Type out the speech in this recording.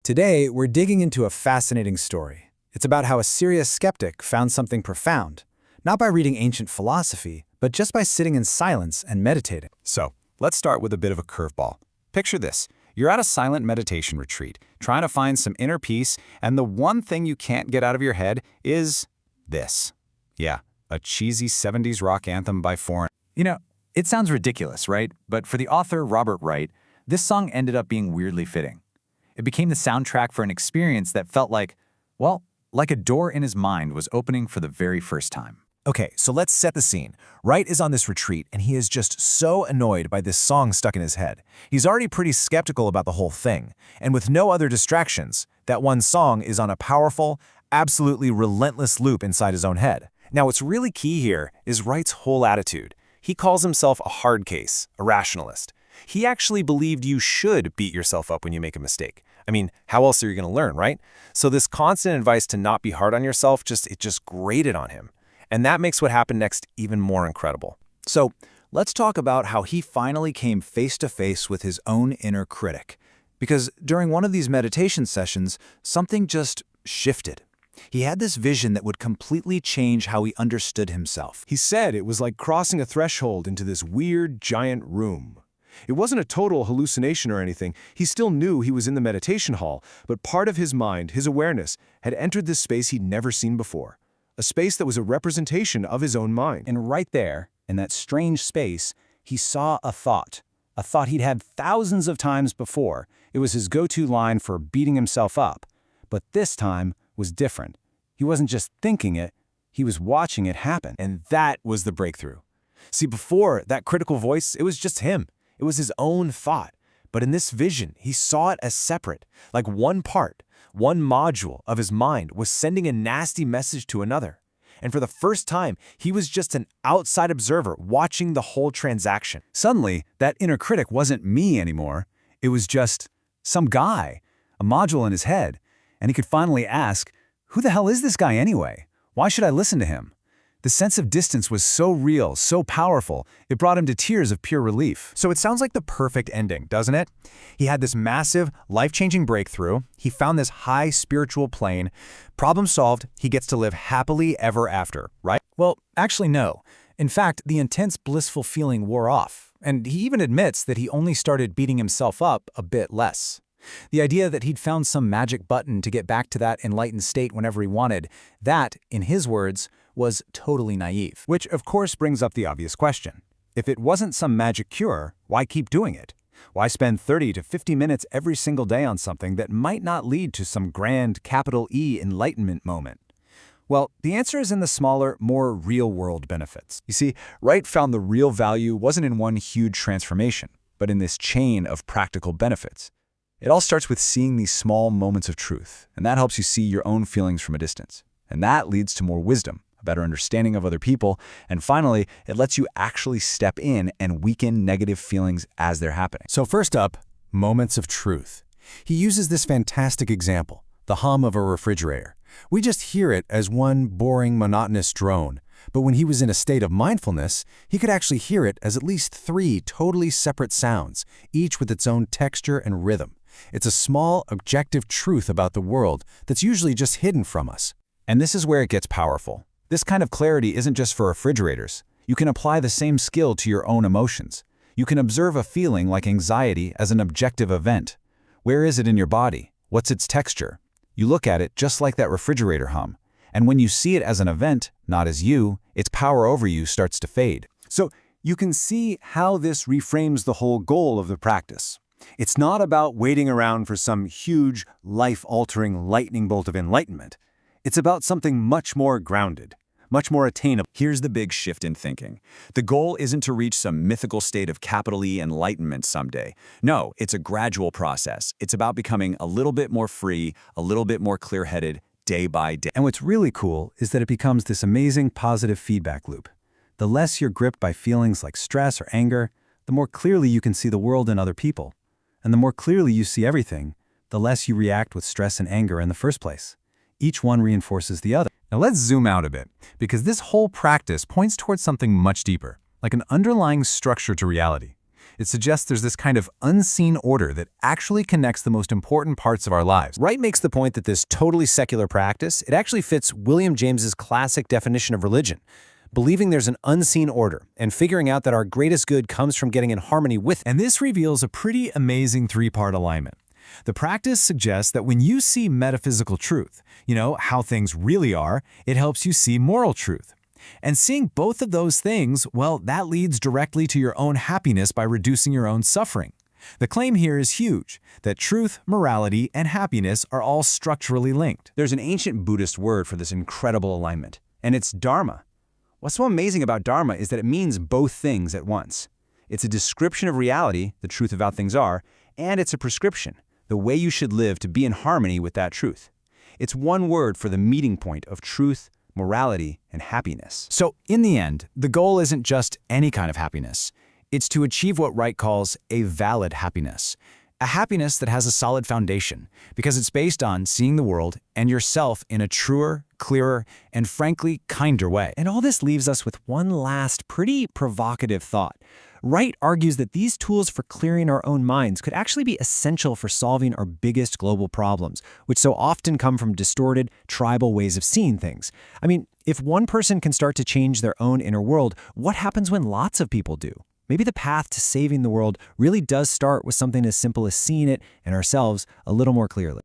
Today, we're digging into a fascinating story. It's about how a serious skeptic found something profound, not by reading ancient philosophy, but just by sitting in silence and meditating. So, let's start with a bit of a curveball. Picture this. You're at a silent meditation retreat, trying to find some inner peace, and the one thing you can't get out of your head is this. Yeah, a cheesy 70s rock anthem by Foreign. It sounds ridiculous, right? But for the author, Robert Wright, this song ended up being weirdly fitting. It became the soundtrack for an experience that felt like a door in his mind was opening for the very first time. Okay, so let's set the scene. Wright is on this retreat, and he is just so annoyed by this song stuck in his head. He's already pretty skeptical about the whole thing, and with no other distractions, that one song is on a powerful, absolutely relentless loop inside his own head. Now, what's really key here is Wright's whole attitude. He calls himself a hard case, a rationalist. He actually believed you should beat yourself up when you make a mistake. I mean, how else are you going to learn, right? So this constant advice to not be hard on yourself, it just grated on him. And that makes what happened next even more incredible. So, let's talk about how he finally came face to face with his own inner critic. Because during one of these meditation sessions, something just shifted. He had this vision that would completely change how he understood himself. He said it was like crossing a threshold into this weird, giant room. It wasn't a total hallucination or anything. He still knew he was in the meditation hall, but part of his mind, his awareness, had entered this space he'd never seen before. A space that was a representation of his own mind. And right there, in that strange space, he saw a thought he'd had thousands of times before. It was his go-to line for beating himself up. But this time was different. He wasn't just thinking it, he was watching it happen. And that was the breakthrough. See, before, that critical voice, it was just him. It was his own thought. But in this vision, he saw it as separate, like one part, one module of his mind was sending a nasty message to another. And for the first time, he was just an outside observer watching the whole transaction. Suddenly, that inner critic wasn't me anymore. It was just some guy, a module in his head. And he could finally ask, who the hell is this guy anyway? Why should I listen to him? The sense of distance was so real, so powerful, it brought him to tears of pure relief. So it sounds like the perfect ending, doesn't it? He had this massive, life-changing breakthrough. He found this high spiritual plane. Problem solved, he gets to live happily ever after, right? Well, actually, no. In fact, the intense blissful feeling wore off, and he even admits that he only started beating himself up a bit less. The idea that he'd found some magic button to get back to that enlightened state whenever he wanted, that, in his words, was totally naive. Which, of course, brings up the obvious question. If it wasn't some magic cure, why keep doing it? Why spend 30 to 50 minutes every single day on something that might not lead to some grand, capital E enlightenment moment? Well, the answer is in the smaller, more real-world benefits. You see, Wright found the real value wasn't in one huge transformation, but in this chain of practical benefits. It all starts with seeing these small moments of truth, and that helps you see your own feelings from a distance. And that leads to more wisdom, a better understanding of other people, and finally, it lets you actually step in and weaken negative feelings as they're happening. So first up, moments of truth. He uses this fantastic example, the hum of a refrigerator. We just hear it as one boring, monotonous drone. But when he was in a state of mindfulness, he could actually hear it as at least 3 totally separate sounds, each with its own texture and rhythm. It's a small, objective truth about the world that's usually just hidden from us. And this is where it gets powerful. This kind of clarity isn't just for refrigerators. You can apply the same skill to your own emotions. You can observe a feeling like anxiety as an objective event. Where is it in your body? What's its texture? You look at it just like that refrigerator hum. And when you see it as an event, not as you, its power over you starts to fade. So you can see how this reframes the whole goal of the practice. It's not about waiting around for some huge, life-altering lightning bolt of enlightenment. It's about something much more grounded, much more attainable. Here's the big shift in thinking. The goal isn't to reach some mythical state of capital E enlightenment someday. No, it's a gradual process. It's about becoming a little bit more free, a little bit more clear-headed, day by day. And what's really cool is that it becomes this amazing positive feedback loop. The less you're gripped by feelings like stress or anger, the more clearly you can see the world and other people. And the more clearly you see everything, the less you react with stress and anger in the first place. Each one reinforces the other. Now let's zoom out a bit, because this whole practice points towards something much deeper, like an underlying structure to reality. It suggests there's this kind of unseen order that actually connects the most important parts of our lives. Wright makes the point that this totally secular practice, it actually fits William James's classic definition of religion, believing there's an unseen order and figuring out that our greatest good comes from getting in harmony with it. And this reveals a pretty amazing three-part alignment. The practice suggests that when you see metaphysical truth, how things really are, it helps you see moral truth. And seeing both of those things, well, that leads directly to your own happiness by reducing your own suffering. The claim here is huge, that truth, morality, and happiness are all structurally linked. There's an ancient Buddhist word for this incredible alignment, and it's dharma. What's so amazing about dharma is that it means both things at once. It's a description of reality, the truth of how things are, and it's a prescription, the way you should live to be in harmony with that truth. It's one word for the meeting point of truth, morality, and happiness. So, in the end, the goal isn't just any kind of happiness. It's to achieve what Wright calls a valid happiness. A happiness that has a solid foundation, because it's based on seeing the world and yourself in a truer, clearer, and frankly, kinder way. And all this leaves us with one last pretty provocative thought. Wright argues that these tools for clearing our own minds could actually be essential for solving our biggest global problems, which so often come from distorted, tribal ways of seeing things. I mean, if one person can start to change their own inner world, what happens when lots of people do? Maybe the path to saving the world really does start with something as simple as seeing it and ourselves a little more clearly.